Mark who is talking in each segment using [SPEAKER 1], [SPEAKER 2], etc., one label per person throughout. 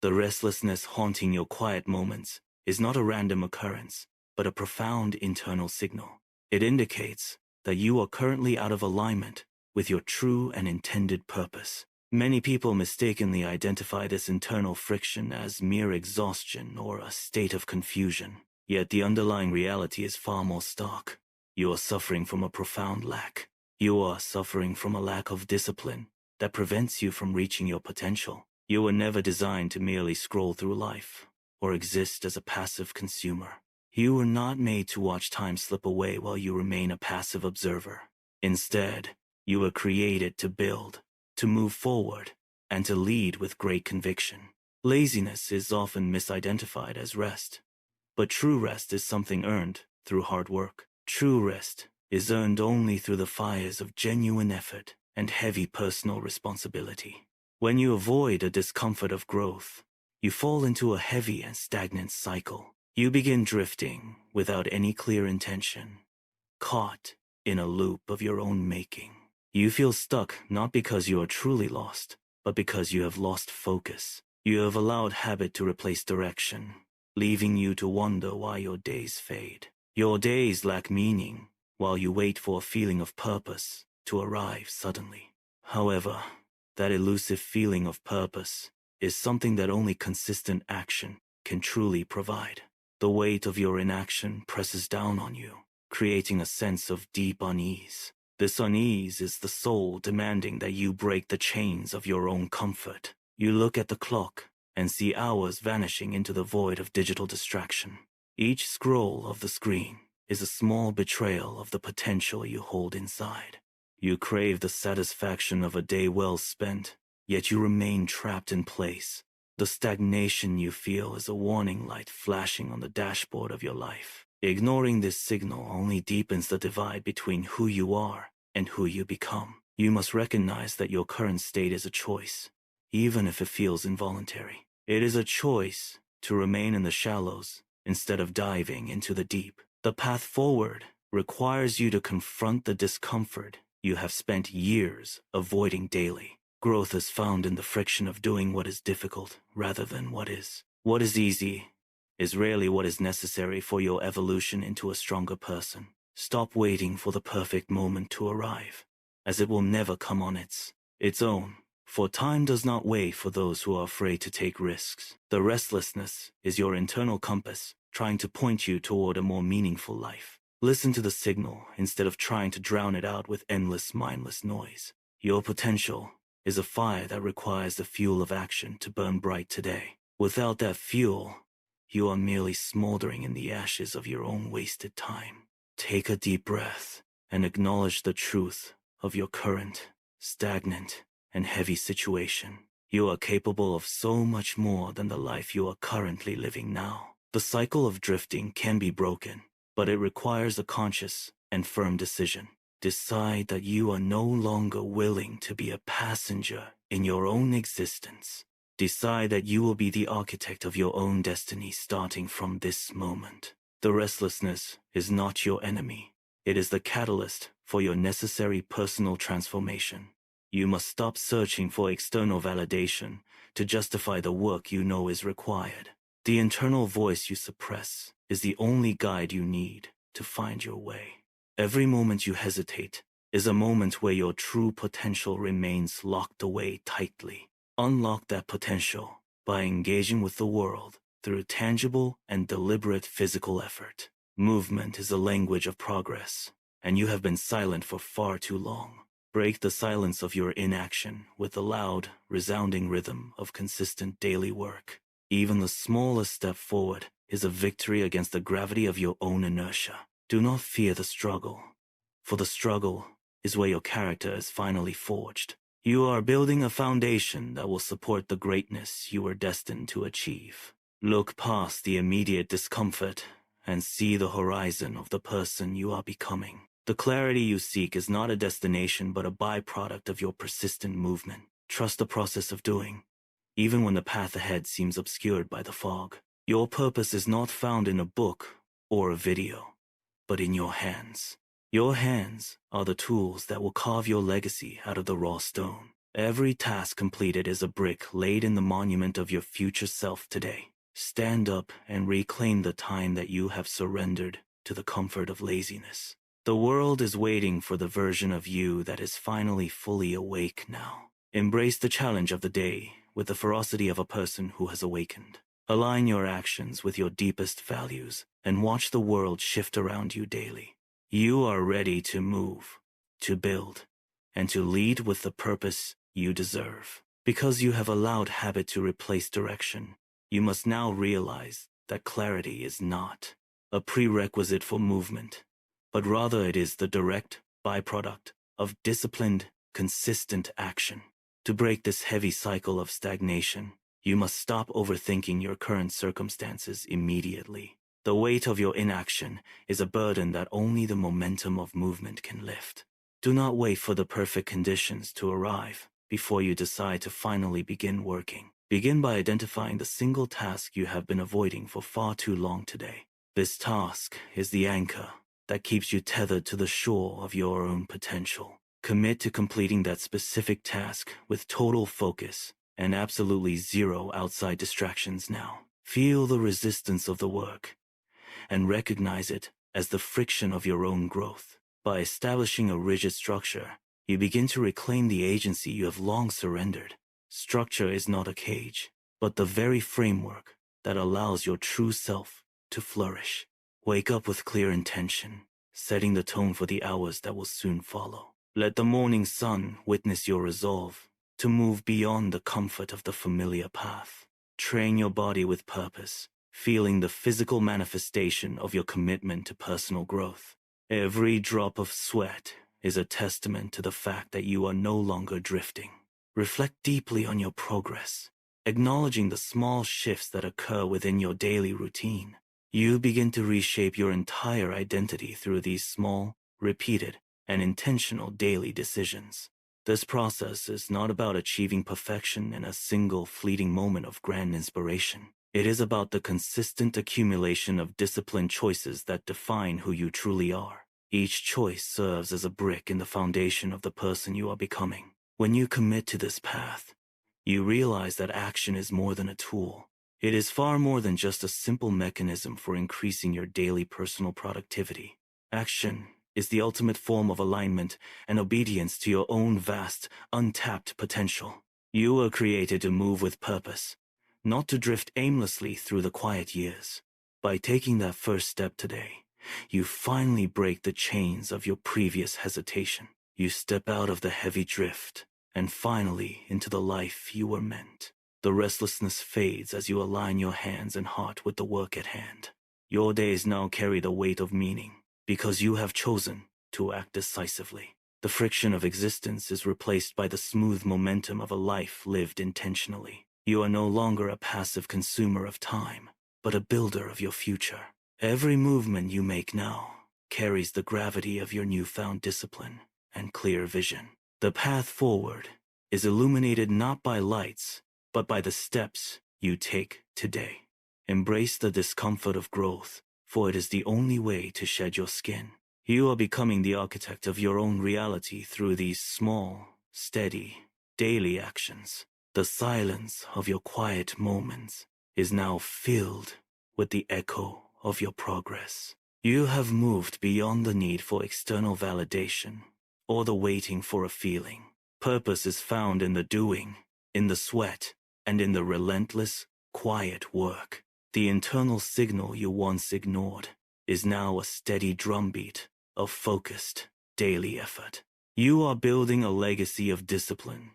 [SPEAKER 1] The restlessness haunting your quiet moments is not a random occurrence, but a profound internal signal. It indicates that you are currently out of alignment with your true and intended purpose. Many people mistakenly identify this internal friction as mere exhaustion or a state of confusion, yet the underlying reality is far more stark. You are suffering from a profound lack. You are suffering from a lack of discipline that prevents you from reaching your potential. You were never designed to merely scroll through life or exist as a passive consumer. You were not made to watch time slip away while you remain a passive observer. Instead, you were created to build, to move forward, and to lead with great conviction. Laziness is often misidentified as rest, but true rest is something earned through hard work. True rest is earned only through the fires of genuine effort and heavy personal responsibility. When you avoid the discomfort of growth, you fall into a heavy and stagnant cycle. You begin drifting without any clear intention, caught in a loop of your own making. You feel stuck not because you are truly lost, but because you have lost focus. You have allowed habit to replace direction, leaving you to wonder why your days fade. Your days lack meaning, while you wait for a feeling of purpose to arrive suddenly. However, that elusive feeling of purpose is something that only consistent action can truly provide. The weight of your inaction presses down on you, creating a sense of deep unease. This unease is the soul demanding that you break the chains of your own comfort. You look at the clock and see hours vanishing into the void of digital distraction. Each scroll of the screen is a small betrayal of the potential you hold inside. You crave the satisfaction of a day well spent, yet you remain trapped in place. The stagnation you feel is a warning light flashing on the dashboard of your life. Ignoring this signal only deepens the divide between who you are and who you become. You must recognize that your current state is a choice, even if it feels involuntary. It is a choice to remain in the shallows instead of diving into the deep. The path forward requires you to confront the discomfort you have spent years avoiding daily. Growth is found in the friction of doing what is difficult rather than what is. What is easy is rarely what is necessary for your evolution into a stronger person. Stop waiting for the perfect moment to arrive, as it will never come on its own. For time does not wait for those who are afraid to take risks. The restlessness is your internal compass, trying to point you toward a more meaningful life. Listen to the signal instead of trying to drown it out with endless, mindless noise. Your potential is a fire that requires the fuel of action to burn bright today. Without that fuel, you are merely smoldering in the ashes of your own wasted time. Take a deep breath and acknowledge the truth of your current, stagnant, and heavy situation. You are capable of so much more than the life you are currently living now. The cycle of drifting can be broken, but it requires a conscious and firm decision. Decide that you are no longer willing to be a passenger in your own existence. Decide that you will be the architect of your own destiny starting from this moment. The restlessness is not your enemy. It is the catalyst for your necessary personal transformation. You must stop searching for external validation to justify the work you know is required. The internal voice you suppress is the only guide you need to find your way. Every moment you hesitate is a moment where your true potential remains locked away tightly. Unlock that potential by engaging with the world through tangible and deliberate physical effort. Movement is a language of progress, and you have been silent for far too long. Break the silence of your inaction with the loud, resounding rhythm of consistent daily work. Even the smallest step forward is a victory against the gravity of your own inertia. Do not fear the struggle, for the struggle is where your character is finally forged. You are building a foundation that will support the greatness you are destined to achieve. Look past the immediate discomfort and see the horizon of the person you are becoming. The clarity you seek is not a destination but a byproduct of your persistent movement. Trust the process of doing, even when the path ahead seems obscured by the fog. Your purpose is not found in a book or a video, but in your hands. Your hands are the tools that will carve your legacy out of the raw stone. Every task completed is a brick laid in the monument of your future self today. Stand up and reclaim the time that you have surrendered to the comfort of laziness. The world is waiting for the version of you that is finally fully awake now. Embrace the challenge of the day with the ferocity of a person who has awakened. Align your actions with your deepest values and watch the world shift around you daily. You are ready to move, to build, and to lead with the purpose you deserve. Because you have allowed habit to replace direction, you must now realize that clarity is not a prerequisite for movement, but rather it is the direct byproduct of disciplined, consistent action. To break this heavy cycle of stagnation, you must stop overthinking your current circumstances immediately. The weight of your inaction is a burden that only the momentum of movement can lift. Do not wait for the perfect conditions to arrive before you decide to finally begin working. Begin by identifying the single task you have been avoiding for far too long today. This task is the anchor that keeps you tethered to the shore of your own potential. Commit to completing that specific task with total focus and absolutely zero outside distractions now. Feel the resistance of the work and recognize it as the friction of your own growth. By establishing a rigid structure, you begin to reclaim the agency you have long surrendered. Structure is not a cage, but the very framework that allows your true self to flourish. Wake up with clear intention, setting the tone for the hours that will soon follow. Let the morning sun witness your resolve to move beyond the comfort of the familiar path. Train your body with purpose, feeling the physical manifestation of your commitment to personal growth. Every drop of sweat is a testament to the fact that you are no longer drifting. Reflect deeply on your progress, acknowledging the small shifts that occur within your daily routine. You begin to reshape your entire identity through these small, repeated, and intentional daily decisions. This process is not about achieving perfection in a single fleeting moment of grand inspiration. It is about the consistent accumulation of disciplined choices that define who you truly are. Each choice serves as a brick in the foundation of the person you are becoming. When you commit to this path, you realize that action is more than a tool. It is far more than just a simple mechanism for increasing your daily personal productivity. Action is the ultimate form of alignment and obedience to your own vast, untapped potential. You were created to move with purpose, not to drift aimlessly through the quiet years. By taking that first step today, you finally break the chains of your previous hesitation. You step out of the heavy drift and finally into the life you were meant. The restlessness fades as you align your hands and heart with the work at hand. Your days now carry the weight of meaning because you have chosen to act decisively. The friction of existence is replaced by the smooth momentum of a life lived intentionally. You are no longer a passive consumer of time, but a builder of your future. Every movement you make now carries the gravity of your newfound discipline and clear vision. The path forward is illuminated not by lights, but by the steps you take today. Embrace the discomfort of growth, for it is the only way to shed your skin. You are becoming the architect of your own reality through these small, steady, daily actions. The silence of your quiet moments is now filled with the echo of your progress. You have moved beyond the need for external validation or the waiting for a feeling. Purpose is found in the doing, in the sweat, and in the relentless, quiet work. The internal signal you once ignored is now a steady drumbeat of focused, daily effort. You are building a legacy of discipline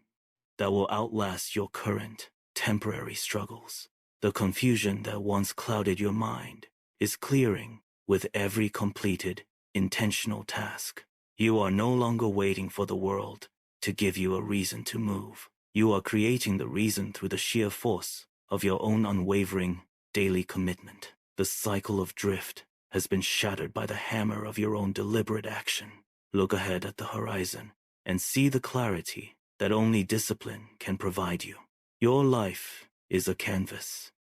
[SPEAKER 1] that will outlast your current, temporary struggles. The confusion that once clouded your mind is clearing with every completed, intentional task. You are no longer waiting for the world to give you a reason to move. You are creating the reason through the sheer force of your own unwavering, daily commitment. The cycle of drift has been shattered by the hammer of your own deliberate action. Look ahead at the horizon and see the clarity that only discipline can provide you. Your life is a canvas,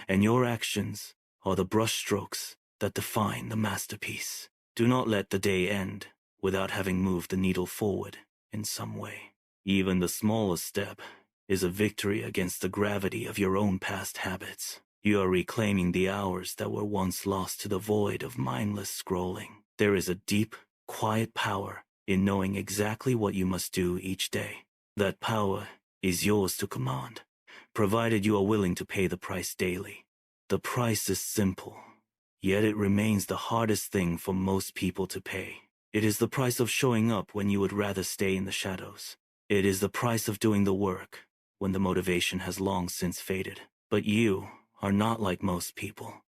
[SPEAKER 1] and your actions are the brushstrokes that define the masterpiece. Do not let the day end without having moved the needle forward in some way. Even the smallest step is a victory against the gravity of your own past habits. You are reclaiming the hours that were once lost to the void of mindless scrolling. There is a deep, quiet power in knowing exactly what you must do each day. That power is yours to command, provided you are willing to pay the price daily. The price is simple, yet it remains the hardest thing for most people to pay. It is the price of showing up when you would rather stay in the shadows. It is the price of doing the work when the motivation has long since faded. But you are not like most people,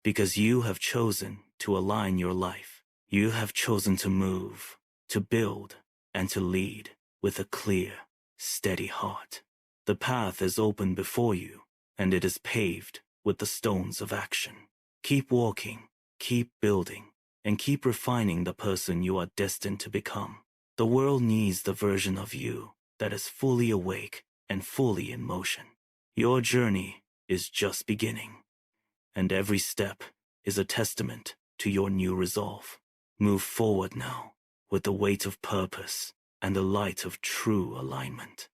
[SPEAKER 1] because you have chosen to align your life. You have chosen to move, to build, and to lead with a clear, steady heart. The path is open before you, and it is paved with the stones of action. Keep walking, keep building, and keep refining the person you are destined to become. The world needs the version of you that is fully awake and fully in motion. Your journey is just beginning, and every step is a testament to your new resolve. Move forward now with the weight of purpose and the light of true alignment.